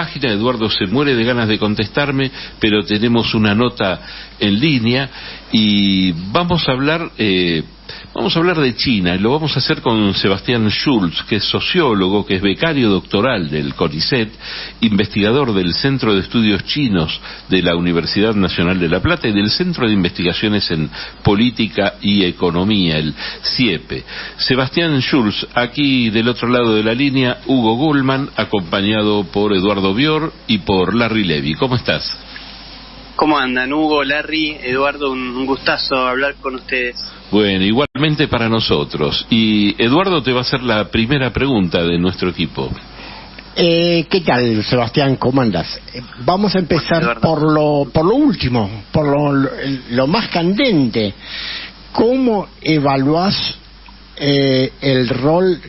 página. Eduardo se muere de ganas de contestarme, pero tenemos una nota en línea y vamos a hablar de China. Lo vamos a hacer con Sebastián Schulz, que es sociólogo, que es becario doctoral del CONICET, investigador del Centro de Estudios Chinos de la Universidad Nacional de La Plata y del Centro de Investigaciones en Política y Economía, el CIEPE. Sebastián Schulz, aquí del otro lado de la línea, Hugo Gullman, acompañado por Eduardo Bior y por Larry Levy. ¿Cómo estás? ¿Cómo andan, Hugo, Larry, Eduardo? Un gustazo hablar con ustedes. Bueno, igualmente para nosotros. Y Eduardo te va a hacer la primera pregunta de nuestro equipo. ¿Qué tal, Sebastián? ¿Cómo andas? Vamos a empezar por lo último, por lo más candente. ¿Cómo evaluás el rol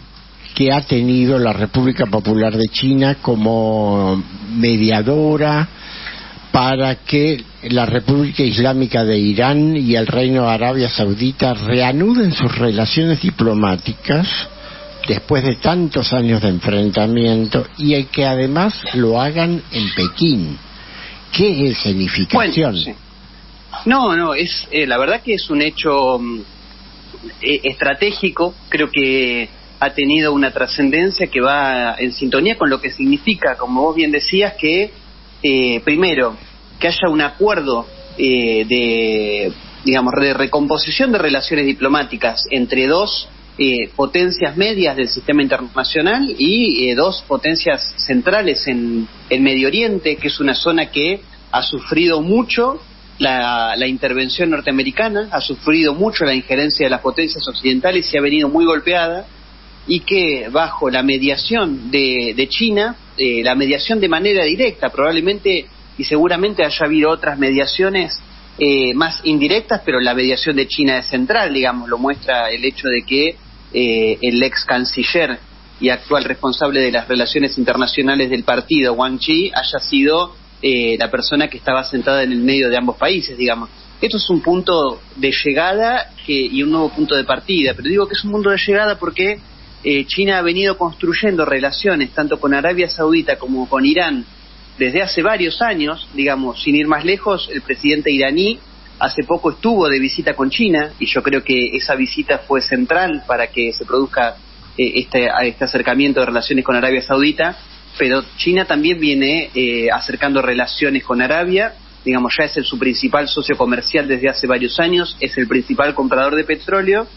que ha tenido la República Popular de China como mediadora para que la República Islámica de Irán y el Reino de Arabia Saudita reanuden sus relaciones diplomáticas después de tantos años de enfrentamiento y que además lo hagan en Pekín? ¿Qué es significación? Bueno, sí. No, es la verdad que es un hecho estratégico. Creo que ha tenido una trascendencia que va en sintonía con lo que significa, como vos bien decías, que primero, que haya un acuerdo de recomposición de relaciones diplomáticas entre dos potencias medias del sistema internacional y dos potencias centrales en Medio Oriente, que es una zona que ha sufrido mucho la intervención norteamericana, ha sufrido mucho la injerencia de las potencias occidentales y ha venido muy golpeada, y que bajo la mediación de China, la mediación de manera directa, probablemente y seguramente haya habido otras mediaciones más indirectas, pero la mediación de China es central, digamos, lo muestra el hecho de que el ex canciller y actual responsable de las relaciones internacionales del partido, Wang Yi, haya sido la persona que estaba sentada en el medio de ambos países, digamos. Esto es un punto de llegada y un nuevo punto de partida, pero digo que es un punto de llegada porque China ha venido construyendo relaciones tanto con Arabia Saudita como con Irán desde hace varios años, digamos, sin ir más lejos. El presidente iraní hace poco estuvo de visita con China y yo creo que esa visita fue central para que se produzca este acercamiento de relaciones con Arabia Saudita, pero China también viene acercando relaciones con Arabia, digamos, ya es su principal socio comercial desde hace varios años, es el principal comprador de petróleo,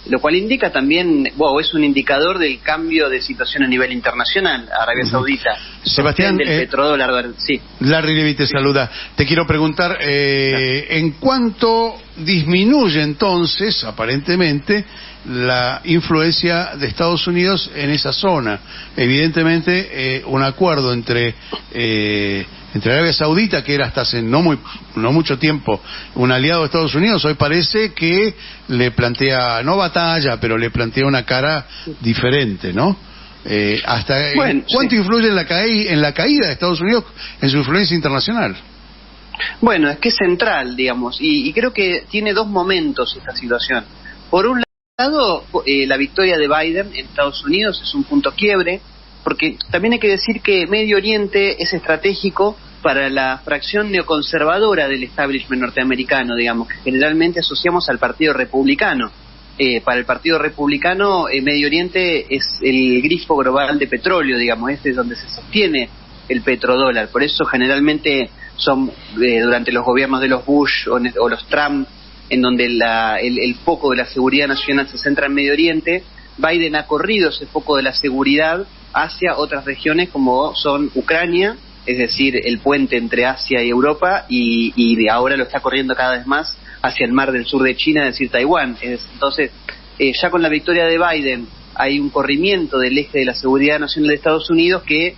lo cual indica también, es un indicador del cambio de situación a nivel internacional. Arabia Saudita, Sebastián, del petrodólar, sí. Larry Levy te saluda. Te quiero preguntar, ¿en cuánto disminuye entonces, aparentemente, la influencia de Estados Unidos en esa zona? Evidentemente, un acuerdo entre Arabia Saudita, que era hasta hace no mucho tiempo un aliado de Estados Unidos, hoy parece que le plantea, no batalla, pero le plantea una cara diferente, ¿no? ¿Cuánto influye en la caída de Estados Unidos en su influencia internacional? Bueno, es que es central, digamos, y creo que tiene dos momentos esta situación. Por un lado, la victoria de Biden en Estados Unidos es un punto quiebre, porque también hay que decir que Medio Oriente es estratégico para la fracción neoconservadora del establishment norteamericano, digamos, que generalmente asociamos al Partido Republicano. Para el Partido Republicano, Medio Oriente es el grifo global de petróleo, digamos, es donde se sostiene el petrodólar. Por eso generalmente son durante los gobiernos de los Bush o los Trump, en donde el foco de la seguridad nacional se centra en Medio Oriente. Biden ha corrido ese foco de la seguridad hacia otras regiones como son Ucrania, es decir, el puente entre Asia y Europa, y de ahora lo está corriendo cada vez más hacia el mar del sur de China, es decir, Taiwán. Entonces, ya con la victoria de Biden hay un corrimiento del eje de la seguridad nacional de Estados Unidos que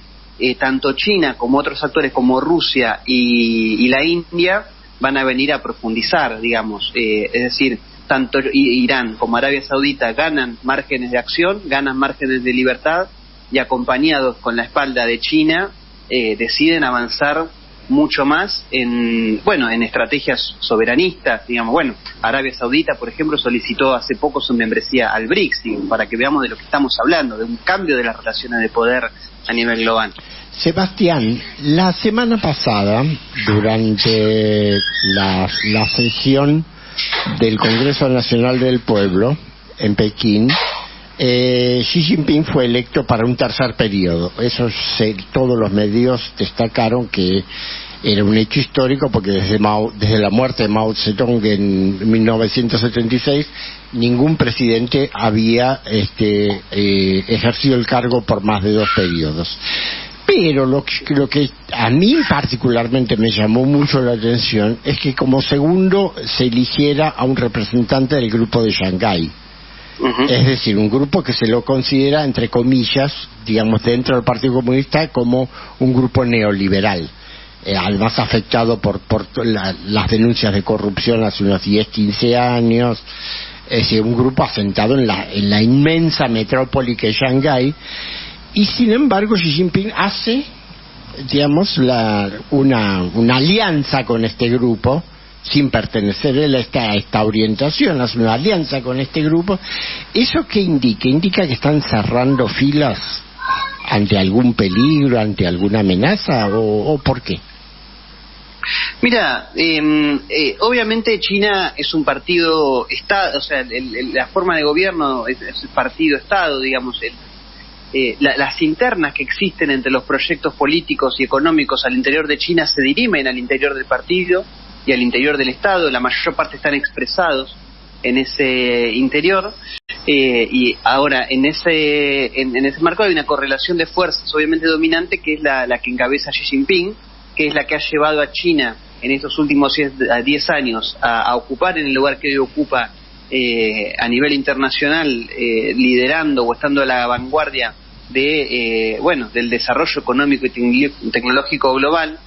tanto China como otros actores como Rusia y la India van a venir a profundizar, digamos, es decir, tanto Irán como Arabia Saudita ganan márgenes de acción, ganan márgenes de libertad, y acompañados con la espalda de China deciden avanzar mucho más en estrategias soberanistas, digamos. Bueno, Arabia Saudita, por ejemplo, solicitó hace poco su membresía al BRICS, digamos, para que veamos de lo que estamos hablando, de un cambio de las relaciones de poder a nivel global. Sebastián, la semana pasada, durante la sesión del Congreso Nacional del Pueblo en Pekín, Xi Jinping fue electo para un tercer periodo. Todos los medios destacaron que era un hecho histórico, porque desde la muerte de Mao Zedong en 1976 ningún presidente había ejercido el cargo por más de 2 periodos. Pero lo que a mí particularmente me llamó mucho la atención es que como segundo se eligiera a un representante del grupo de Shanghái. Es decir, un grupo que se lo considera, entre comillas, digamos, dentro del Partido Comunista, como un grupo neoliberal, además afectado por las denuncias de corrupción hace unos 10, 15 años. Es decir, un grupo asentado en la inmensa metrópoli que es Shanghái. Y sin embargo Xi Jinping hace, digamos, una alianza con este grupo, sin pertenecer él a esta orientación, hace una alianza con este grupo. ¿Eso qué indica? ¿Indica que están cerrando filas ante algún peligro, ante alguna amenaza, o por qué? Mira, obviamente China es un partido Estado, o sea, la forma de gobierno es partido-Estado, digamos. Las internas que existen entre los proyectos políticos y económicos al interior de China se dirimen al interior del partido y al interior del Estado. La mayor parte están expresados en ese interior, y ahora en ese marco hay una correlación de fuerzas obviamente dominante, que es la que encabeza Xi Jinping, que es la que ha llevado a China en estos últimos 10 años a ocupar en el lugar que hoy ocupa a nivel internacional, liderando o estando a la vanguardia del desarrollo económico y tecnológico global.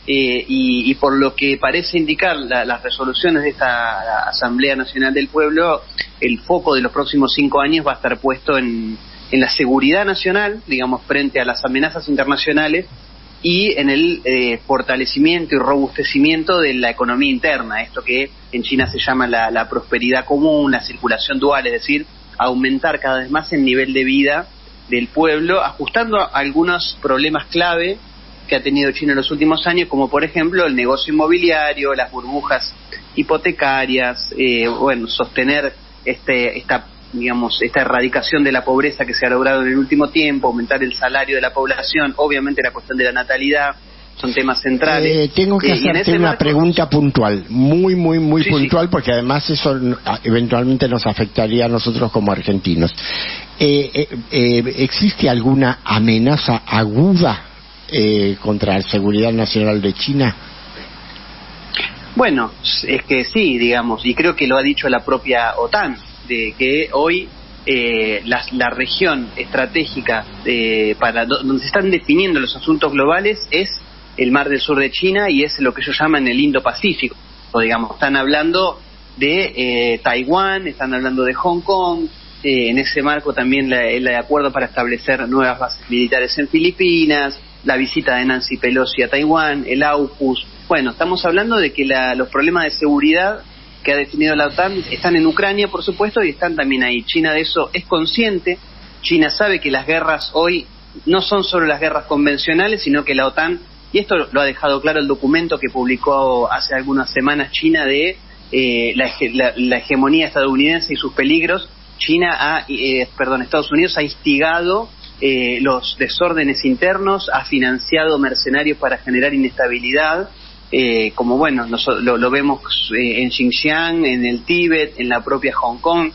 Y por lo que parece indicar las resoluciones de esta Asamblea Nacional del Pueblo, el foco de los próximos 5 años va a estar puesto en la seguridad nacional, digamos, frente a las amenazas internacionales, y en el fortalecimiento y robustecimiento de la economía interna, esto que en China se llama la prosperidad común, la circulación dual, es decir, aumentar cada vez más el nivel de vida del pueblo, ajustando a algunos problemas clave que ha tenido China en los últimos años, como por ejemplo el negocio inmobiliario, las burbujas hipotecarias, sostener esta erradicación de la pobreza que se ha logrado en el último tiempo, aumentar el salario de la población, obviamente la cuestión de la natalidad, son temas centrales. Tengo que hacerte una pregunta puntual, muy puntual, porque además eso eventualmente nos afectaría a nosotros como argentinos. ¿Existe alguna amenaza aguda contra la seguridad nacional de China? Bueno, es que sí, digamos, y creo que lo ha dicho la propia OTAN, de que hoy la región estratégica donde se están definiendo los asuntos globales es el Mar del Sur de China, y es lo que ellos llaman el Indo-Pacífico. Digamos, están hablando de Taiwán, están hablando de Hong Kong, en ese marco también el acuerdo para establecer nuevas bases militares en Filipinas, la visita de Nancy Pelosi a Taiwán, el AUKUS. Bueno, estamos hablando de que los problemas de seguridad que ha definido la OTAN están en Ucrania, por supuesto, y están también ahí. China de eso es consciente. China sabe que las guerras hoy no son solo las guerras convencionales, sino que la OTAN, y esto lo ha dejado claro el documento que publicó hace algunas semanas China de la hegemonía estadounidense y sus peligros. Estados Unidos ha instigado los desórdenes internos, ha financiado mercenarios para generar inestabilidad, como lo vemos en Xinjiang, en el Tíbet, en la propia Hong Kong.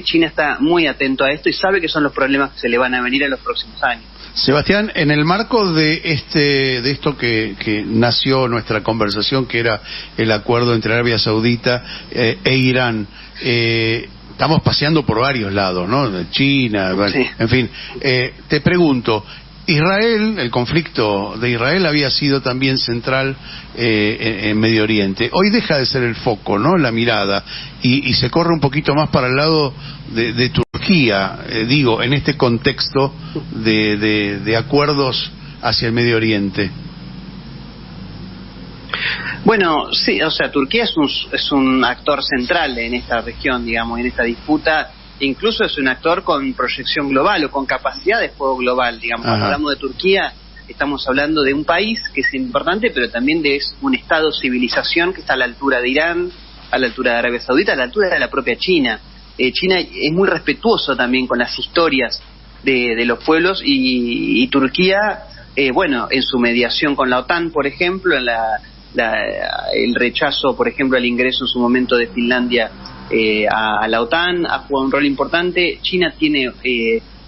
China está muy atento a esto y sabe que son los problemas que se le van a venir en los próximos años. Sebastián, en el marco de esto que nació nuestra conversación, que era el acuerdo entre Arabia Saudita e Irán, estamos paseando por varios lados, ¿no? China, sí. En fin. Te pregunto, el conflicto de Israel había sido también central en Medio Oriente. Hoy deja de ser el foco, ¿no? La mirada, y se corre un poquito más para el lado de Turquía, en este contexto de acuerdos hacia el Medio Oriente. Bueno, sí, o sea, Turquía es un actor central en esta región, digamos, en esta disputa. Incluso es un actor con proyección global o con capacidad de fuego global, digamos. Cuando hablamos de Turquía, estamos hablando de un país que es importante, pero también de un estado civilización que está a la altura de Irán, a la altura de Arabia Saudita, a la altura de la propia China. China es muy respetuoso también con las historias de los pueblos y Turquía, bueno, en su mediación con la OTAN, por ejemplo, en el rechazo, por ejemplo, al ingreso en su momento de Finlandia a la OTAN, ha jugado un rol importante. China tiene,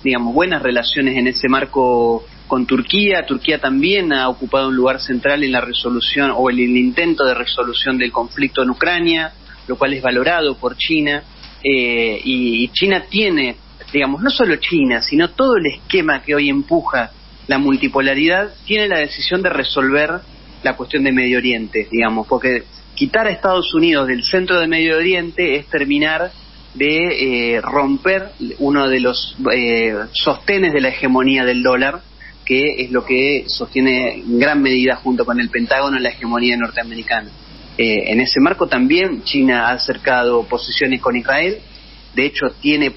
digamos, buenas relaciones en ese marco con Turquía. Turquía también ha ocupado un lugar central en la resolución o el intento de resolución del conflicto en Ucrania, lo cual es valorado por China. Y China tiene, digamos, no solo China, sino todo el esquema que hoy empuja la multipolaridad, tiene la decisión de resolver la cuestión de Medio Oriente, digamos, porque quitar a Estados Unidos del centro de Medio Oriente es terminar de romper uno de los sostenes de la hegemonía del dólar, que es lo que sostiene en gran medida junto con el Pentágono la hegemonía norteamericana. En ese marco también China ha acercado posiciones con Israel. De hecho tiene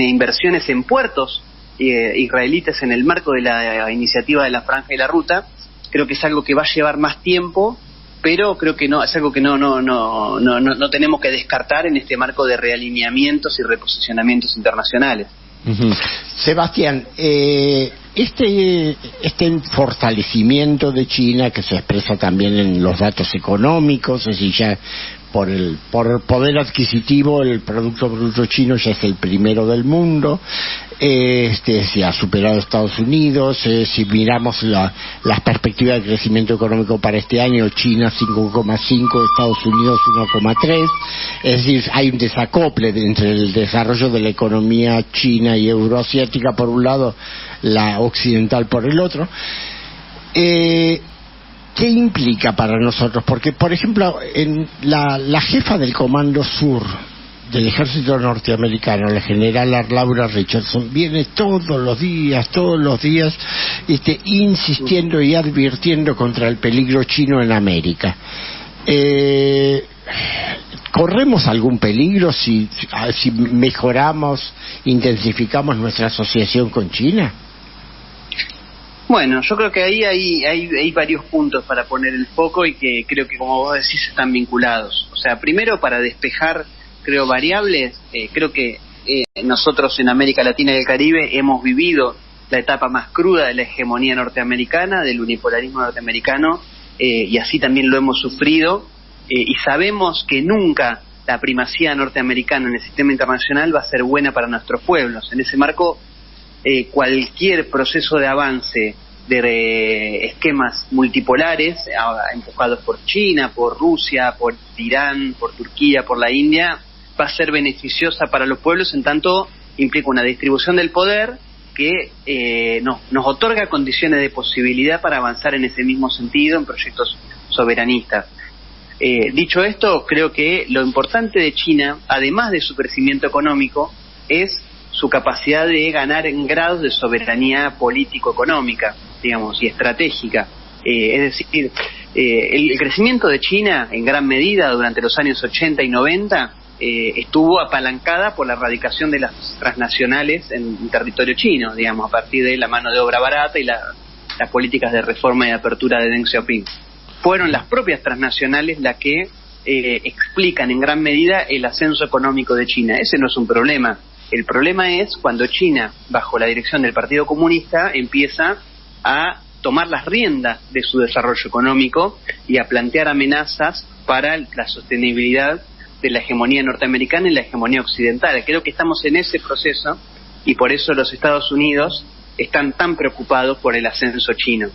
inversiones en puertos israelitas en el marco de la iniciativa de la Franja y la Ruta. Creo que es algo que va a llevar más tiempo, pero creo que no es algo que no tenemos que descartar en este marco de realineamientos y reposicionamientos internacionales. Sebastián, este fortalecimiento de China, que se expresa también en los datos económicos, es decir, ya por poder adquisitivo el Producto Bruto chino ya es el primero del mundo, se ha superado a Estados Unidos. Si miramos las perspectivas de crecimiento económico para este año, China 5,5, Estados Unidos 1,3, es decir, hay un desacople entre el desarrollo de la economía china y euroasiática por un lado, la occidental por el otro. ¿Qué implica para nosotros? Porque, por ejemplo, la jefa del Comando Sur del ejército norteamericano, la general Laura Richardson, viene todos los días, insistiendo y advirtiendo contra el peligro chino en América. ¿Corremos algún peligro si mejoramos, intensificamos nuestra asociación con China? Bueno, yo creo que ahí hay varios puntos para poner el foco y que creo que, como vos decís, están vinculados. O sea, primero, para despejar, creo, variables, creo que nosotros en América Latina y el Caribe hemos vivido la etapa más cruda de la hegemonía norteamericana, del unipolarismo norteamericano, y así también lo hemos sufrido, y sabemos que nunca la primacía norteamericana en el sistema internacional va a ser buena para nuestros pueblos. En ese marco, cualquier proceso de avance de esquemas multipolares empujados por China, por Rusia, por Irán, por Turquía, por la India, va a ser beneficiosa para los pueblos, en tanto implica una distribución del poder que nos otorga condiciones de posibilidad para avanzar en ese mismo sentido en proyectos soberanistas. Dicho esto, creo que lo importante de China, además de su crecimiento económico, es su capacidad de ganar en grados de soberanía político-económica, digamos, y estratégica. Es decir, el crecimiento de China, en gran medida, durante los años 80 y 90, estuvo apalancada por la erradicación de las transnacionales en territorio chino, digamos, a partir de la mano de obra barata y las políticas de reforma y de apertura de Deng Xiaoping. Fueron las propias transnacionales las que explican en gran medida el ascenso económico de China. Ese no es un problema. El problema es cuando China, bajo la dirección del Partido Comunista, empieza a tomar las riendas de su desarrollo económico y a plantear amenazas para la sostenibilidad de la hegemonía norteamericana y la hegemonía occidental. Creo que estamos en ese proceso y por eso los Estados Unidos están tan preocupados por el ascenso chino,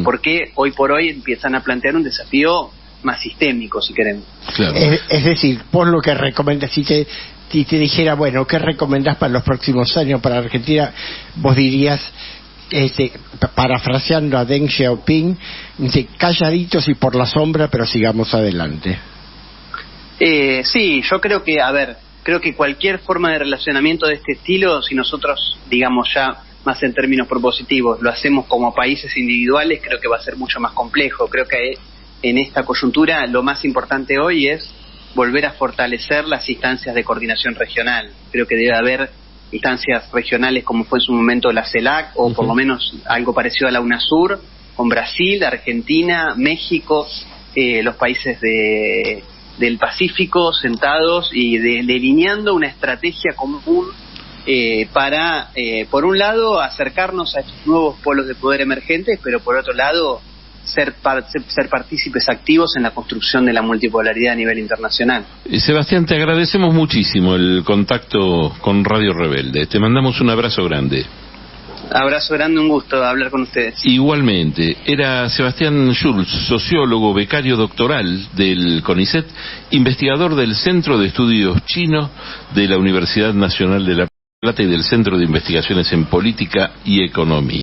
porque hoy por hoy empiezan a plantear un desafío más sistémico, si queremos. Claro. Es decir, por lo que recomiendas, si te dijera, bueno, ¿qué recomendás para los próximos años para Argentina? Vos dirías, parafraseando a Deng Xiaoping, calladitos y por la sombra, pero sigamos adelante. Sí, yo creo que cualquier forma de relacionamiento de este estilo, si nosotros, digamos ya más en términos propositivos, lo hacemos como países individuales, creo que va a ser mucho más complejo. Creo que en esta coyuntura lo más importante hoy es volver a fortalecer las instancias de coordinación regional. Creo que debe haber instancias regionales como fue en su momento la CELAC, o por lo menos algo parecido a la UNASUR, con Brasil, Argentina, México, los países del Pacífico sentados y delineando una estrategia común para, por un lado, acercarnos a estos nuevos polos de poder emergentes, pero por otro lado, ser partícipes activos en la construcción de la multipolaridad a nivel internacional. Sebastián, te agradecemos muchísimo el contacto con Radio Rebelde. Te mandamos un abrazo grande. Abrazo grande, un gusto hablar con ustedes. Igualmente, era Sebastián Schulz, sociólogo, becario doctoral del CONICET, investigador del Centro de Estudios Chinos de la Universidad Nacional de La Plata y del Centro de Investigaciones en Política y Economía.